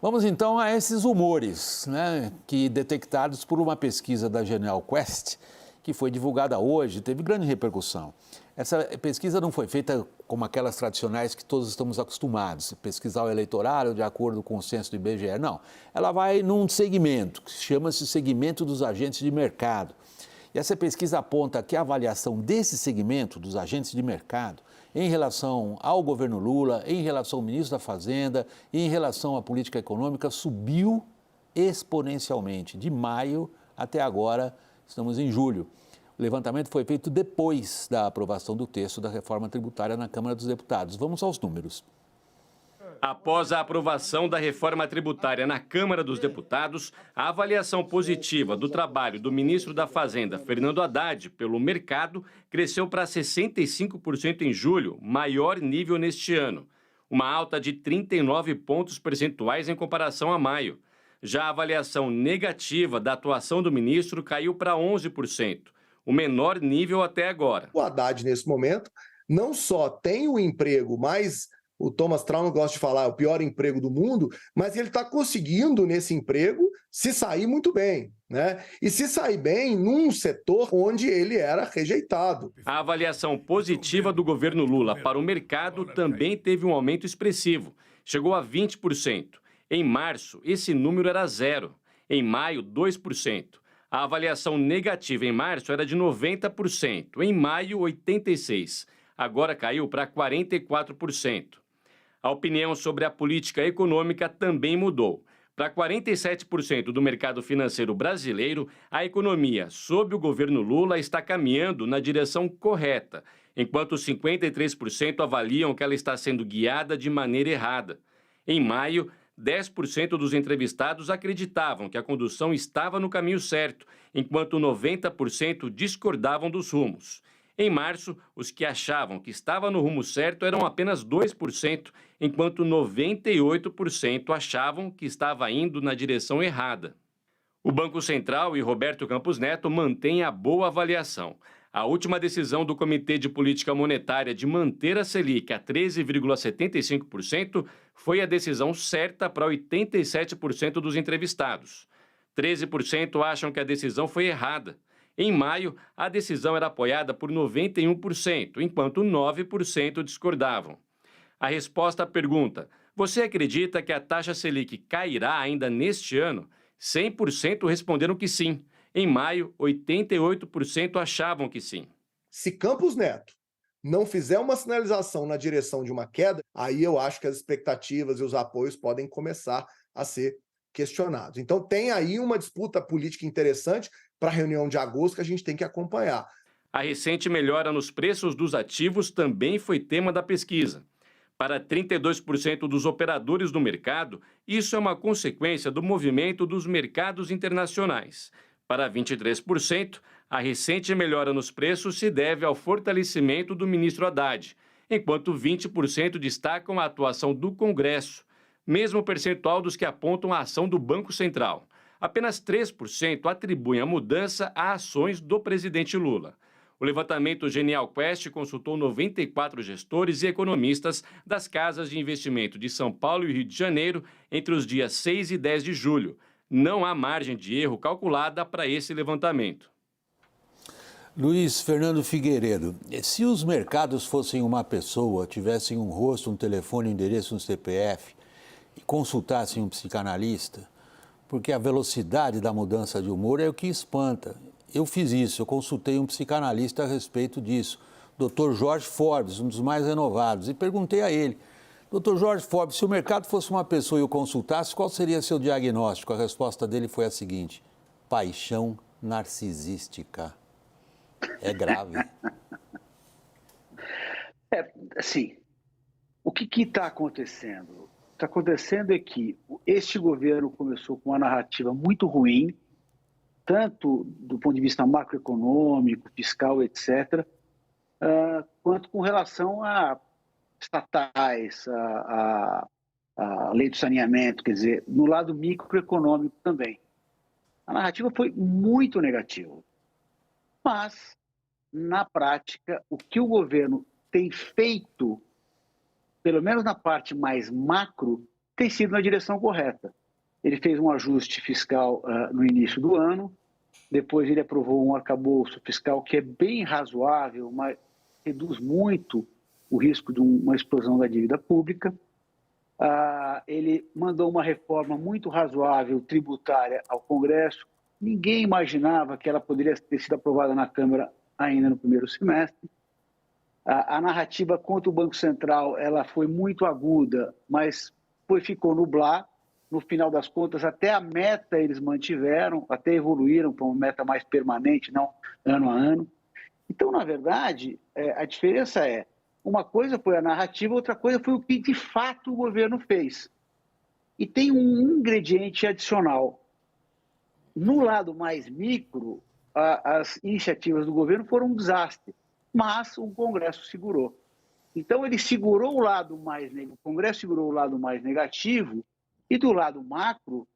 Vamos então a esses humores, né, que detectados por uma pesquisa da Genial Quest, que foi divulgada hoje, teve grande repercussão. Essa pesquisa não foi feita como aquelas tradicionais que todos estamos acostumados, pesquisar o eleitorado de acordo com o censo do IBGE, não. Ela vai num segmento, que chama-se segmento dos agentes de mercado. E essa pesquisa aponta que a avaliação desse segmento, dos agentes de mercado, em relação ao governo Lula, em relação ao ministro da Fazenda e em relação à política econômica, subiu exponencialmente. De maio até agora, estamos em julho. O levantamento foi feito depois da aprovação do texto da reforma tributária na Câmara dos Deputados. Vamos aos números. Após a aprovação da reforma tributária na Câmara dos Deputados, a avaliação positiva do trabalho do ministro da Fazenda, Fernando Haddad, pelo mercado, cresceu para 65% em julho, maior nível neste ano. Uma alta de 39 pontos percentuais em comparação a maio. Já a avaliação negativa da atuação do ministro caiu para 11%, o menor nível até agora. O Haddad, nesse momento, não só tem o emprego mais... O Thomas Traum gosta de falar, o pior emprego do mundo, mas ele está conseguindo, nesse emprego, se sair muito bem, né? E se sair bem num setor onde ele era rejeitado. A avaliação positiva do governo Lula para o mercado também teve um aumento expressivo. Chegou a 20%. Em março, esse número era 0%. Em maio, 2%. A avaliação negativa em março era de 90%. Em maio, 86%. Agora caiu para 44%. A opinião sobre a política econômica também mudou. Para 47% do mercado financeiro brasileiro, a economia, sob o governo Lula, está caminhando na direção correta, enquanto 53% avaliam que ela está sendo guiada de maneira errada. Em maio, 10% dos entrevistados acreditavam que a condução estava no caminho certo, enquanto 90% discordavam dos rumos. Em março, os que achavam que estava no rumo certo eram apenas 2%, enquanto 98% achavam que estava indo na direção errada. O Banco Central e Roberto Campos Neto mantêm a boa avaliação. A última decisão do Comitê de Política Monetária de manter a Selic a 13,75% foi a decisão certa para 87% dos entrevistados. 13% acham que a decisão foi errada. Em maio, a decisão era apoiada por 91%, enquanto 9% discordavam. A resposta à pergunta: você acredita que a taxa Selic cairá ainda neste ano? 100% responderam que sim. Em maio, 88% achavam que sim. Se Campos Neto não fizer uma sinalização na direção de uma queda, aí eu acho que as expectativas e os apoios podem começar a ser questionados. Então tem aí uma disputa política interessante para a reunião de agosto que a gente tem que acompanhar. A recente melhora nos preços dos ativos também foi tema da pesquisa. Para 32% dos operadores do mercado, isso é uma consequência do movimento dos mercados internacionais. Para 23%, a recente melhora nos preços se deve ao fortalecimento do ministro Haddad, enquanto 20% destacam a atuação do Congresso, mesmo percentual dos que apontam a ação do Banco Central. Apenas 3% atribuem a mudança a ações do presidente Lula. O levantamento Genial Quest consultou 94 gestores e economistas das casas de investimento de São Paulo e Rio de Janeiro entre os dias 6 e 10 de julho. Não há margem de erro calculada para esse levantamento. Luiz Fernando Figueiredo, se os mercados fossem uma pessoa, tivessem um rosto, um telefone, um endereço, um CPF e consultassem um psicanalista, porque a velocidade da mudança de humor é o que espanta. Eu fiz isso, eu consultei um psicanalista a respeito disso, Dr. Jorge Forbes, um dos mais renovados, e perguntei a ele: Dr. Jorge Forbes, se o mercado fosse uma pessoa e o consultasse, qual seria seu diagnóstico? A resposta dele foi a seguinte: paixão narcisística. É grave. Assim, o que está acontecendo? O que está acontecendo é que este governo começou com uma narrativa muito ruim, tanto do ponto de vista macroeconômico, fiscal, etc., quanto com relação a estatais, a lei do saneamento, quer dizer, no lado microeconômico também. A narrativa foi muito negativa. Mas, na prática, o que o governo tem feito, pelo menos na parte mais macro, tem sido na direção correta. Ele fez um ajuste fiscal no início do ano, depois ele aprovou um arcabouço fiscal que é bem razoável, mas reduz muito o risco de uma explosão da dívida pública. Ele mandou uma reforma muito razoável tributária ao Congresso. Ninguém imaginava que ela poderia ter sido aprovada na Câmara ainda no primeiro semestre. A narrativa contra o Banco Central ela foi muito aguda, mas ficou nublar. No final das contas, até a meta eles mantiveram, até evoluíram para uma meta mais permanente, não ano a ano. Então, na verdade, a diferença é, uma coisa foi a narrativa, outra coisa foi o que de fato o governo fez. E tem um ingrediente adicional. No lado mais micro, as iniciativas do governo foram um desastre, mas o Congresso segurou. Então, ele segurou o Congresso segurou o lado mais negativo, e do lado macro,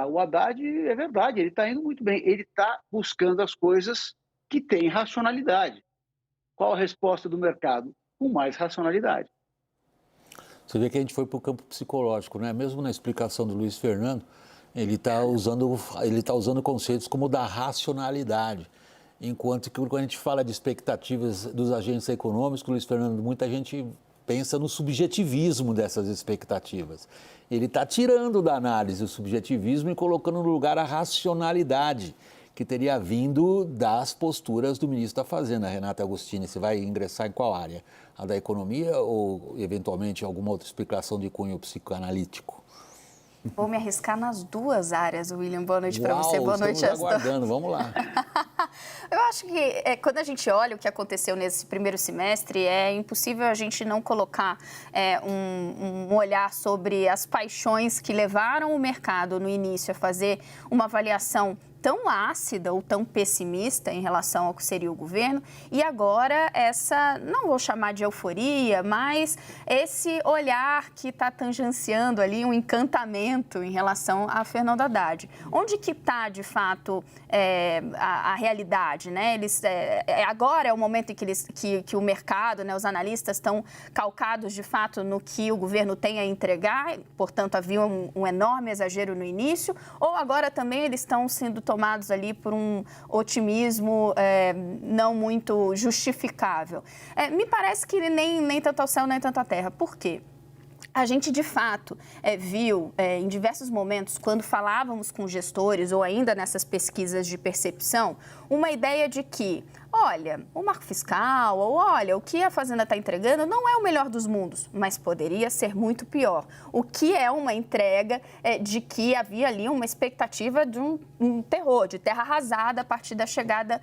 o Haddad, é verdade, ele está indo muito bem. Ele está buscando as coisas que têm racionalidade. Qual a resposta do mercado? Com mais racionalidade. Você vê que a gente foi para o campo psicológico, né? Mesmo na explicação do Luiz Fernando, ele está usando conceitos como o da racionalidade. Enquanto que quando a gente fala de expectativas dos agentes econômicos, Luiz Fernando, muita gente pensa no subjetivismo dessas expectativas. Ele está tirando da análise o subjetivismo e colocando no lugar a racionalidade, que teria vindo das posturas do ministro da Fazenda, Renato Agostini. Você vai ingressar em qual área? A da economia ou, eventualmente, alguma outra explicação de cunho psicoanalítico? Vou me arriscar nas duas áreas, William. Boa noite para você, boa noite a todos. Aguardando, vamos lá. Eu acho que quando a gente olha o que aconteceu nesse primeiro semestre, é impossível a gente não colocar um olhar sobre as paixões que levaram o mercado no início a fazer uma avaliação tão ácida ou tão pessimista em relação ao que seria o governo, e agora essa, não vou chamar de euforia, mas esse olhar que está tangenciando ali um encantamento em relação a Fernando Haddad. Onde que está, de fato, a realidade, né? Agora é o momento em que o mercado, né, os analistas estão calcados, de fato, no que o governo tem a entregar, portanto, havia um enorme exagero no início, ou agora também eles estão sendo tomados ali por um otimismo não muito justificável. Me parece que nem tanto ao céu, nem tanto à terra. Por quê? A gente, de fato, viu em diversos momentos, quando falávamos com gestores ou ainda nessas pesquisas de percepção, uma ideia de que, olha, o marco fiscal, ou olha, o que a Fazenda está entregando não é o melhor dos mundos, mas poderia ser muito pior. O que é uma entrega de que havia ali uma expectativa de um terror, de terra arrasada a partir da chegada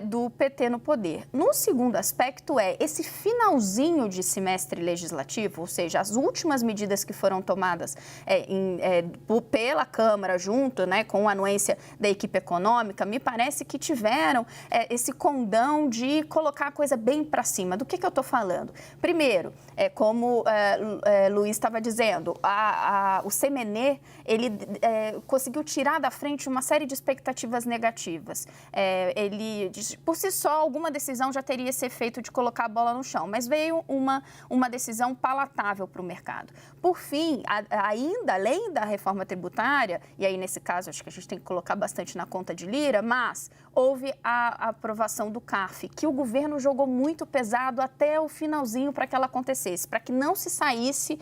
do PT no poder. No segundo aspecto esse finalzinho de semestre legislativo, ou seja, as últimas medidas que foram tomadas pela Câmara junto, né, com a anuência da equipe econômica, me parece que tiveram esse condão de colocar a coisa bem para cima. Do que eu estou falando? Primeiro, como Luiz estava dizendo, o CMNE, ele conseguiu tirar da frente uma série de expectativas negativas. Ele, por si só, alguma decisão já teria ser feito de colocar a bola no chão, mas veio uma decisão palatável para o mercado. Por fim, ainda além da reforma tributária, e aí nesse caso acho que a gente tem que colocar bastante na conta de Lira, mas houve a aprovação do CARF, que o governo jogou muito pesado até o finalzinho para que ela acontecesse, para que não se saísse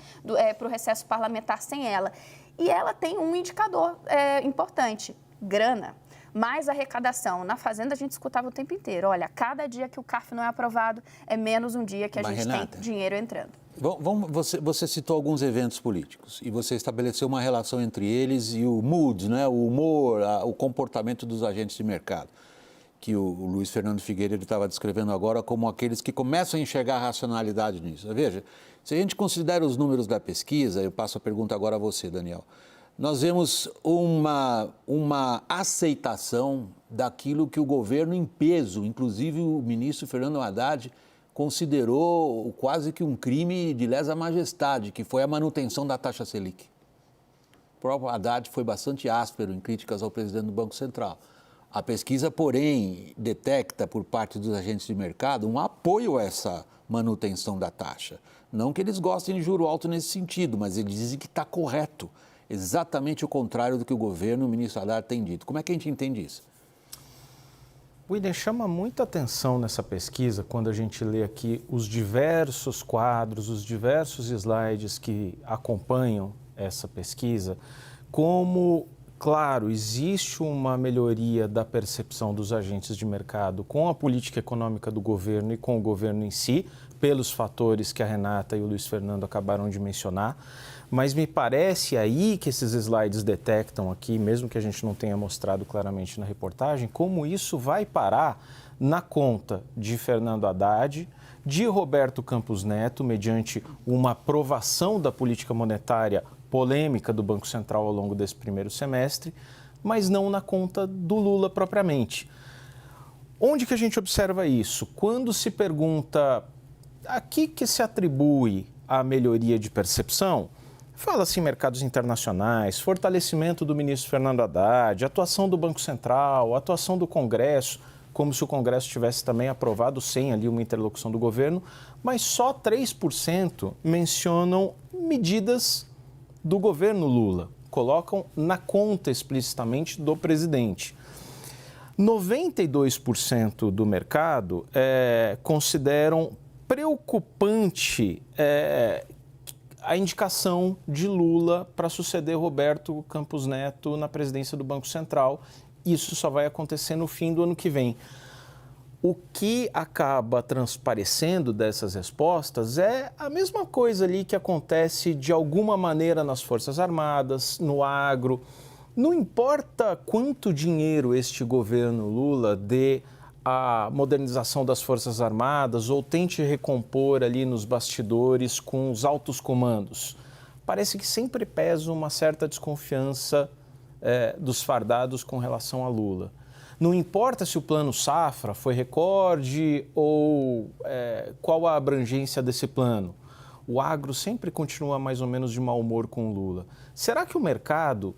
para o recesso parlamentar sem ela. E ela tem um indicador importante, grana. Mais arrecadação. Na Fazenda a gente escutava o tempo inteiro, olha, cada dia que o CARF não é aprovado é menos um dia que a gente Renata, tem dinheiro entrando. Você citou alguns eventos políticos e você estabeleceu uma relação entre eles e o mood, né, o humor, o comportamento dos agentes de mercado, que o Luiz Fernando Figueiredo estava descrevendo agora como aqueles que começam a enxergar a racionalidade nisso. Veja, se a gente considera os números da pesquisa, eu passo a pergunta agora a você, Daniel, nós vemos uma aceitação daquilo que o governo em peso, inclusive o ministro Fernando Haddad, considerou quase que um crime de lesa majestade, que foi a manutenção da taxa Selic. O próprio Haddad foi bastante áspero em críticas ao presidente do Banco Central. A pesquisa, porém, detecta por parte dos agentes de mercado um apoio a essa manutenção da taxa. Não que eles gostem de juro alto nesse sentido, mas eles dizem que está correto. Exatamente o contrário do que o governo e o ministro Haddad têm dito. Como é que a gente entende isso? William, chama muita atenção nessa pesquisa quando a gente lê aqui os diversos quadros, os diversos slides que acompanham essa pesquisa, como, claro, existe uma melhoria da percepção dos agentes de mercado com a política econômica do governo e com o governo em si, pelos fatores que a Renata e o Luiz Fernando acabaram de mencionar, mas me parece aí que esses slides detectam aqui, mesmo que a gente não tenha mostrado claramente na reportagem, como isso vai parar na conta de Fernando Haddad, de Roberto Campos Neto, mediante uma aprovação da política monetária polêmica do Banco Central ao longo desse primeiro semestre, mas não na conta do Lula propriamente. Onde que a gente observa isso? Quando se pergunta a que se atribui a melhoria de percepção, fala-se em mercados internacionais, fortalecimento do ministro Fernando Haddad, atuação do Banco Central, atuação do Congresso, como se o Congresso tivesse também aprovado sem ali uma interlocução do governo, mas só 3% mencionam medidas do governo Lula, colocam na conta explicitamente do presidente. 92% do mercado consideram preocupante a indicação de Lula para suceder Roberto Campos Neto na presidência do Banco Central. Isso só vai acontecer no fim do ano que vem. O que acaba transparecendo dessas respostas é a mesma coisa ali que acontece de alguma maneira nas Forças Armadas, no agro. Não importa quanto dinheiro este governo Lula dê à modernização das Forças Armadas ou tente recompor ali nos bastidores com os altos comandos. Parece que sempre pesa uma certa desconfiança dos fardados com relação a Lula. Não importa se o plano Safra foi recorde ou qual a abrangência desse plano. O agro sempre continua mais ou menos de mau humor com o Lula. Será que o mercado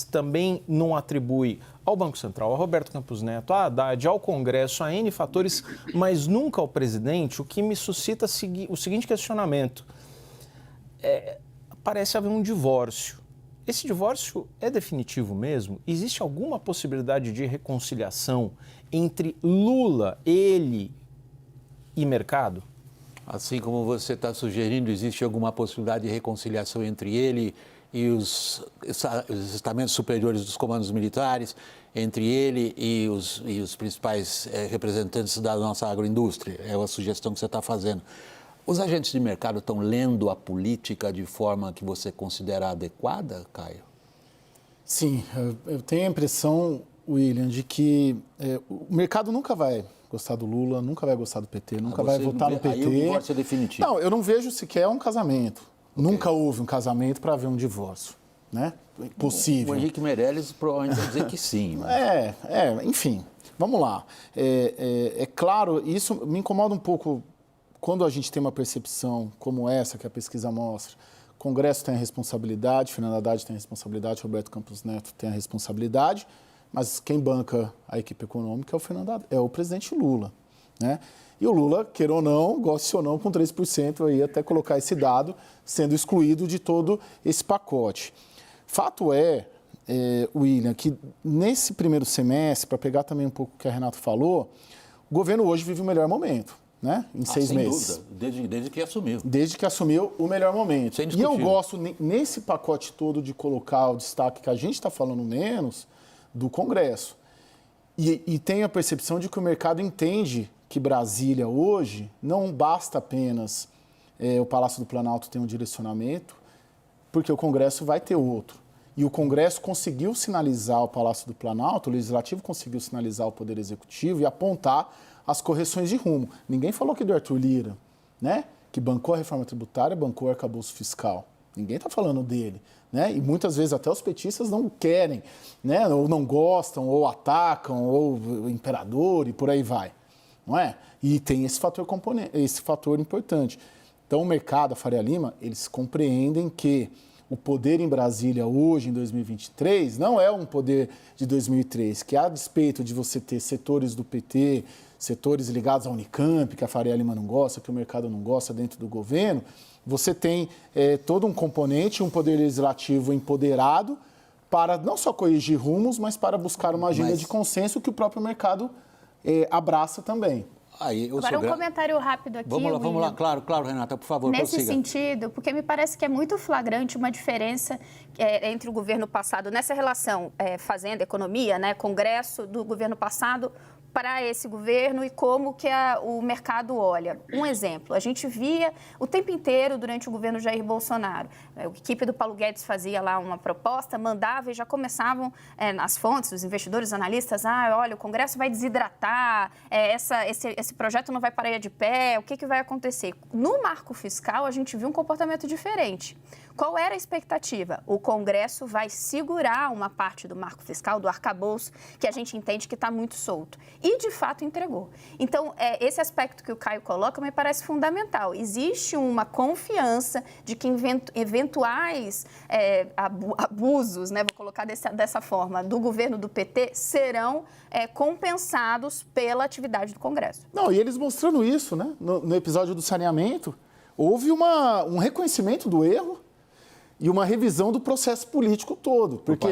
também não atribui ao Banco Central, a Roberto Campos Neto, a Haddad, ao Congresso, a N fatores, mas nunca ao presidente, o que me suscita o seguinte questionamento. Parece haver um divórcio. Esse divórcio é definitivo mesmo? Existe alguma possibilidade de reconciliação entre Lula, ele e mercado? Assim como você está sugerindo, existe alguma possibilidade de reconciliação entre ele e os estamentos superiores dos comandos militares, entre ele e os principais representantes da nossa agroindústria? É a sugestão que você está fazendo. Os agentes de mercado estão lendo a política de forma que você considera adequada, Caio? Sim, eu tenho a impressão, William, de que o mercado nunca vai gostar do Lula, nunca vai gostar do PT, nunca vai votar no PT. Aí o divórcio é definitivo. Não, eu não vejo sequer um casamento. Okay. Nunca houve um casamento para haver um divórcio, né? Possível. O Henrique Meirelles provavelmente vai dizer que sim. Mas... enfim, vamos lá. É claro, isso me incomoda um pouco quando a gente tem uma percepção como essa que a pesquisa mostra. O Congresso tem a responsabilidade, Fernando Haddad tem a responsabilidade, Roberto Campos Neto tem a responsabilidade, mas quem banca a equipe econômica é o presidente Lula, né? E o Lula, queira ou não, goste ou não, com 3%, eu ia até colocar esse dado sendo excluído de todo esse pacote. Fato William, que nesse primeiro semestre, para pegar também um pouco o que a Renata falou, o governo hoje vive o melhor momento, né? Em 6 meses. Sem dúvida, desde que assumiu. Desde que assumiu o melhor momento. E eu gosto, nesse pacote todo, de colocar o destaque que a gente está falando menos do Congresso. E tenho a percepção de que o mercado entende que Brasília hoje não basta apenas o Palácio do Planalto ter um direcionamento, porque o Congresso vai ter outro. E o Congresso conseguiu sinalizar ao Palácio do Planalto, o Legislativo conseguiu sinalizar ao Poder Executivo e apontar as correções de rumo. Ninguém falou aqui do Arthur Lira, né? Que bancou a reforma tributária, bancou o arcabouço fiscal. Ninguém está falando dele, né? E muitas vezes até os petistas não querem, né? Ou não gostam, ou atacam, ou o imperador e por aí vai, não é? E tem esse fator importante. Então o mercado, a Faria Lima, eles compreendem que o poder em Brasília hoje, em 2023, não é um poder de 2003, que a despeito de você ter setores do PT, setores ligados à Unicamp, que a Faria Lima não gosta, que o mercado não gosta dentro do governo, você tem todo um componente, um poder legislativo empoderado para não só corrigir rumos, mas para buscar uma agenda de consenso que o próprio mercado abraça também. Agora, um comentário rápido aqui. Vamos lá. Claro, Renata, por favor, nesse prossiga. sentido, porque me parece que é muito flagrante uma diferença entre o governo passado, nessa relação Fazenda, Economia, né, Congresso do governo passado para esse governo e como que o mercado olha. Um exemplo, a gente via o tempo inteiro durante o governo Jair Bolsonaro. A equipe do Paulo Guedes fazia lá uma proposta, mandava e já começavam nas fontes, os investidores, analistas, olha, o Congresso vai desidratar, esse projeto não vai parar de pé, o que vai acontecer? No marco fiscal, a gente viu um comportamento diferente. Qual era a expectativa? O Congresso vai segurar uma parte do marco fiscal, do arcabouço, que a gente entende que está muito solto. E, de fato, entregou. Então, esse aspecto que o Caio coloca me parece fundamental. Existe uma confiança de que eventuais abusos, né, vou colocar dessa forma, do governo do PT, serão compensados pela atividade do Congresso. Não, e eles mostrando isso, né? No episódio do saneamento, houve um reconhecimento do erro e uma revisão do processo político todo. Porque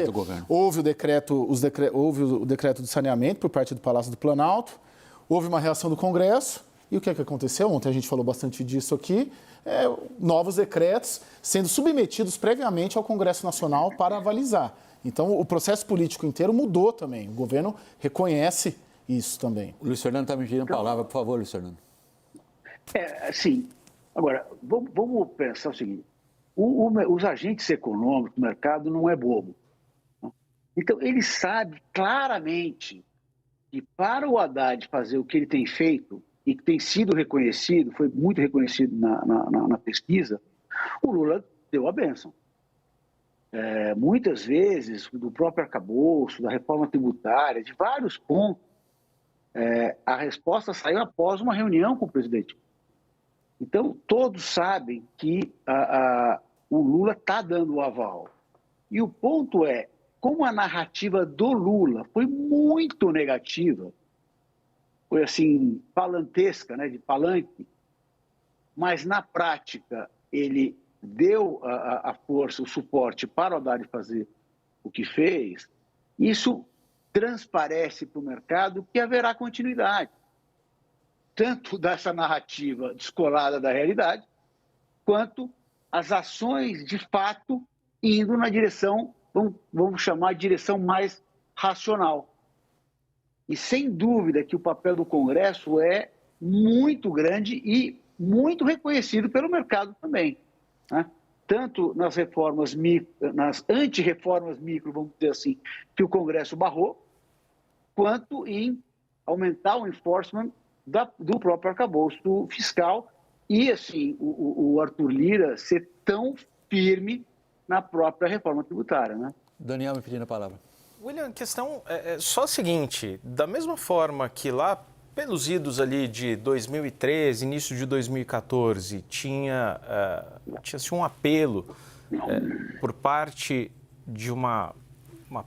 houve o decreto do saneamento por parte do Palácio do Planalto, houve uma reação do Congresso, e o que aconteceu? Ontem a gente falou bastante disso aqui, novos decretos sendo submetidos previamente ao Congresso Nacional para avalizar. Então, o processo político inteiro mudou também. O governo reconhece isso também. O Luiz Fernando está me pedindo a palavra, por favor, Luiz Fernando. Sim. Agora, vamos pensar o seguinte. Os agentes econômicos, o mercado não é bobo. Então, ele sabe claramente que para o Haddad fazer o que ele tem feito e que tem sido reconhecido, foi muito reconhecido na pesquisa, o Lula deu a bênção. Muitas vezes, do próprio arcabouço, da reforma tributária, de vários pontos, a resposta saiu após uma reunião com o presidente. Então, todos sabem que o Lula está dando o aval. E o ponto é, como a narrativa do Lula foi muito negativa, foi assim, palantesca, né, de palanque, mas na prática ele deu a força, o suporte para o Haddad fazer o que fez, isso transparece para o mercado que haverá continuidade, tanto dessa narrativa descolada da realidade, quanto as ações, de fato, indo na direção, vamos chamar de direção mais racional. E, sem dúvida, que o papel do Congresso é muito grande e muito reconhecido pelo mercado também, né? Tanto nas reformas nas anti-reformas micro, vamos dizer assim, que o Congresso barrou, quanto em aumentar o enforcement do próprio arcabouço fiscal e, assim, o Arthur Lira ser tão firme na própria reforma tributária, né? Daniel me pedindo a palavra. William, a questão é só a seguinte, da mesma forma que lá pelos idos ali de 2013, início de 2014, tinha-se um apelo por parte de uma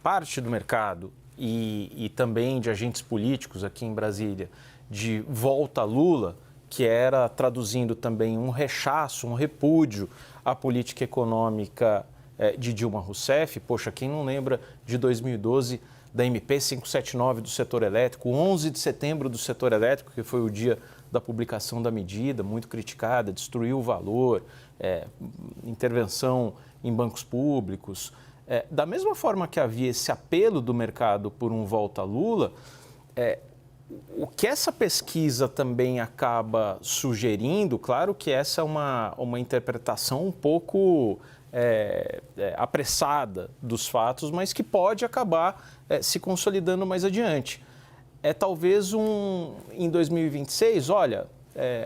parte do mercado e também de agentes políticos aqui em Brasília, de volta a Lula, que era traduzindo também um rechaço, um repúdio à política econômica de Dilma Rousseff. Poxa, quem não lembra de 2012 da MP 579 do setor elétrico, 11 de setembro do setor elétrico, que foi o dia da publicação da medida, muito criticada, destruiu o valor, intervenção em bancos públicos. Da mesma forma que havia esse apelo do mercado por um volta a Lula, o que essa pesquisa também acaba sugerindo, claro que essa é uma interpretação um pouco apressada dos fatos, mas que pode acabar se consolidando mais adiante. Talvez em 2026, olha,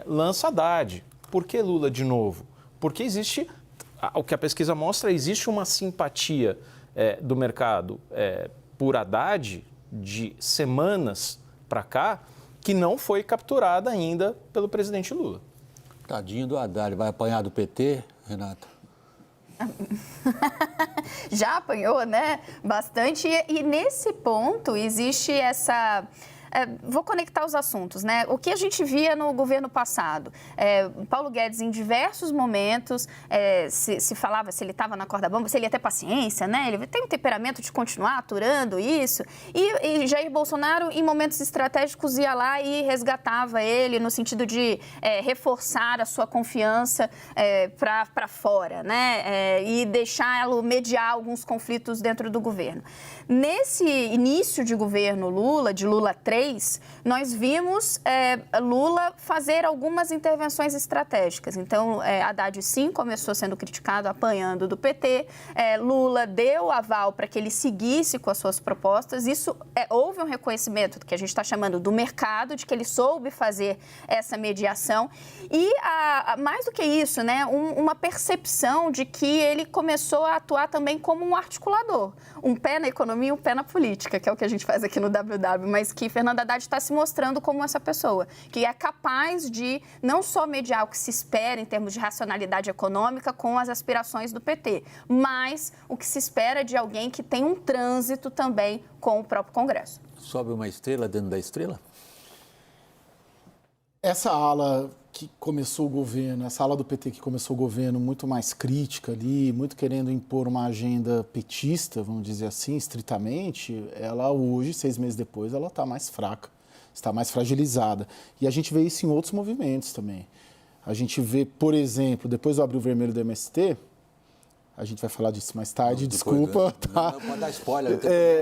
lança Haddad. Por que Lula de novo? Porque existe, o que a pesquisa mostra, existe uma simpatia do mercado por Haddad de semanas para cá, que não foi capturada ainda pelo presidente Lula. Tadinho do Haddad, vai apanhar do PT, Renata? Já apanhou, né? Bastante. E nesse ponto existe essa... vou conectar os assuntos, né? O que a gente via no governo passado? Paulo Guedes, em diversos momentos, se falava se ele estava na corda bamba, se ele ia ter paciência, né? Ele tem um temperamento de continuar aturando isso. E Jair Bolsonaro, em momentos estratégicos, ia lá e resgatava ele no sentido de reforçar a sua confiança para fora, né? E deixá-lo mediar alguns conflitos dentro do governo. Nesse início de governo Lula, de Lula 3, nós vimos Lula fazer algumas intervenções estratégicas. Então, Haddad, sim, começou sendo criticado, apanhando do PT. Lula deu aval para que ele seguisse com as suas propostas. Isso, houve um reconhecimento que a gente está chamando do mercado, de que ele soube fazer essa mediação. E, mais do que isso, né, uma percepção de que ele começou a atuar também como um articulador. Um pé na economia e um pé na política, que é o que a gente faz aqui no WW, mas que Fernando Haddad está se mostrando como essa pessoa, que é capaz de não só mediar o que se espera em termos de racionalidade econômica com as aspirações do PT, mas o que se espera de alguém que tem um trânsito também com o próprio Congresso. Sobe uma estrela dentro da estrela? Essa ala que começou o governo, essa ala do PT que começou o governo muito mais crítica ali, muito querendo impor uma agenda petista, vamos dizer assim, estritamente, ela hoje, 6 meses depois, ela está mais fraca, está mais fragilizada. E a gente vê isso em outros movimentos também. A gente vê, por exemplo, depois do Abril Vermelho do MST, a gente vai falar disso mais tarde, não, desculpa. Tá? Não pode dar spoiler.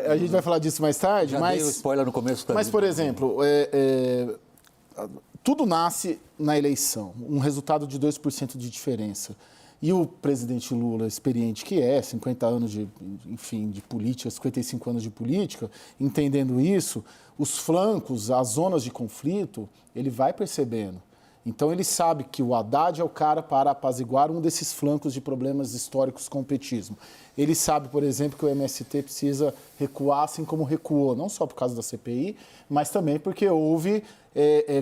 A gente vai falar disso mais tarde, Já dei o spoiler no começo também. Mas, por exemplo, tudo nasce na eleição, um resultado de 2% de diferença. E o presidente Lula, experiente que 50 anos de política, 55 anos de política, entendendo isso, os flancos, as zonas de conflito, ele vai percebendo. Então, ele sabe que o Haddad é o cara para apaziguar um desses flancos de problemas históricos com o petismo. Ele sabe, por exemplo, que o MST precisa recuar assim como recuou, não só por causa da CPI, mas também porque houve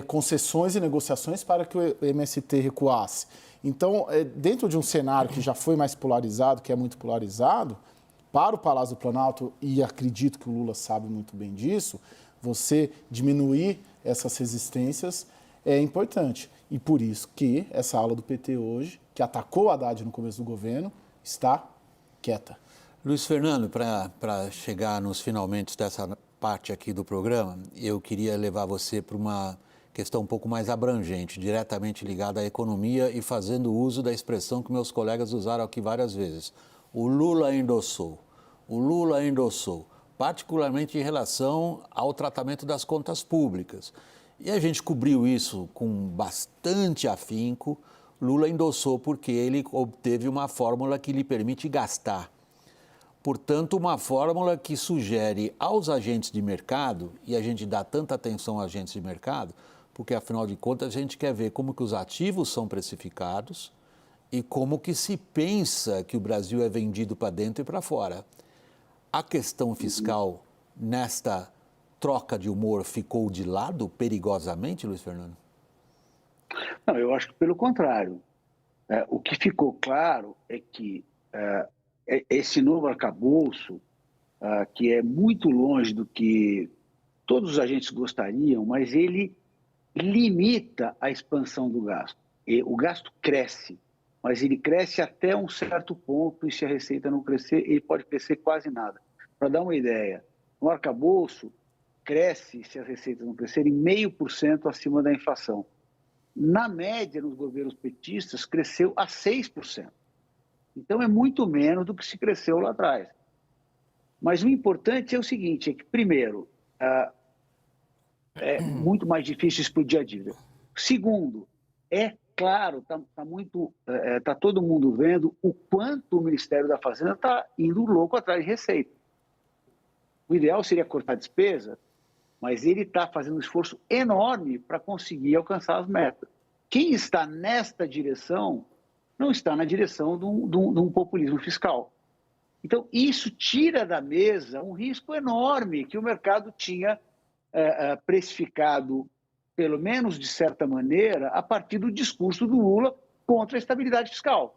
concessões e negociações para que o MST recuasse. Então, dentro de um cenário que já foi mais polarizado, que é muito polarizado, para o Palácio do Planalto, e acredito que o Lula sabe muito bem disso, você diminuir essas resistências é importante. E por isso que essa ala do PT hoje, que atacou o Haddad no começo do governo, está quieta. Luiz Fernando, para chegar nos finalmente dessa parte aqui do programa, eu queria levar você para uma questão um pouco mais abrangente, diretamente ligada à economia e fazendo uso da expressão que meus colegas usaram aqui várias vezes. O Lula endossou, particularmente em relação ao tratamento das contas públicas. E a gente cobriu isso com bastante afinco. Lula endossou porque ele obteve uma fórmula que lhe permite gastar. Portanto, uma fórmula que sugere aos agentes de mercado, e a gente dá tanta atenção aos agentes de mercado, porque, afinal de contas, a gente quer ver como que os ativos são precificados e como que se pensa que o Brasil é vendido para dentro e para fora. A questão fiscal, nesta troca de humor, ficou de lado perigosamente, Luiz Fernando? Não, eu acho que pelo contrário. O que ficou claro é que esse novo arcabouço, que é muito longe do que todos os agentes gostariam, mas ele limita a expansão do gasto. E o gasto cresce, mas ele cresce até um certo ponto, e se a receita não crescer, ele pode crescer quase nada. Para dar uma ideia, o arcabouço cresce, se as receitas não crescerem, 0,5% acima da inflação. Na média, nos governos petistas, cresceu a 6%. Então, é muito menos do que se cresceu lá atrás. Mas o importante é o seguinte, é que, primeiro, é muito mais difícil explodir a dívida. Segundo, é claro, está todo mundo vendo o quanto o Ministério da Fazenda está indo louco atrás de receita. O ideal seria cortar despesa, mas ele está fazendo um esforço enorme para conseguir alcançar as metas. Quem está nesta direção não está na direção de um populismo fiscal. Então, isso tira da mesa um risco enorme que o mercado tinha precificado, pelo menos de certa maneira, a partir do discurso do Lula contra a estabilidade fiscal.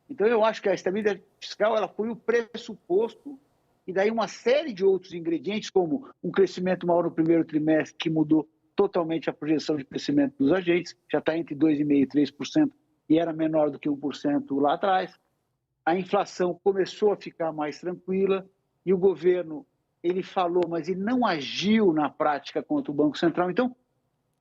Então, eu acho que a estabilidade fiscal ela foi o pressuposto, e daí uma série de outros ingredientes, como um crescimento maior no primeiro trimestre, que mudou totalmente a projeção de crescimento dos agentes, já está entre 2,5% e 3%, e era menor do que 1% lá atrás. A inflação começou a ficar mais tranquila, e o governo, ele falou, mas ele não agiu na prática contra o Banco Central. Então,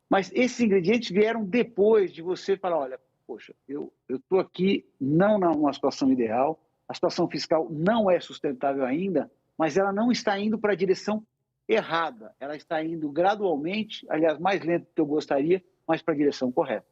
mas esses ingredientes vieram depois de você falar, olha, poxa, eu estou aqui não numa situação ideal, a situação fiscal não é sustentável ainda, mas ela não está indo para a direção errada, ela está indo gradualmente, aliás, mais lento do que eu gostaria, mas para a direção correta.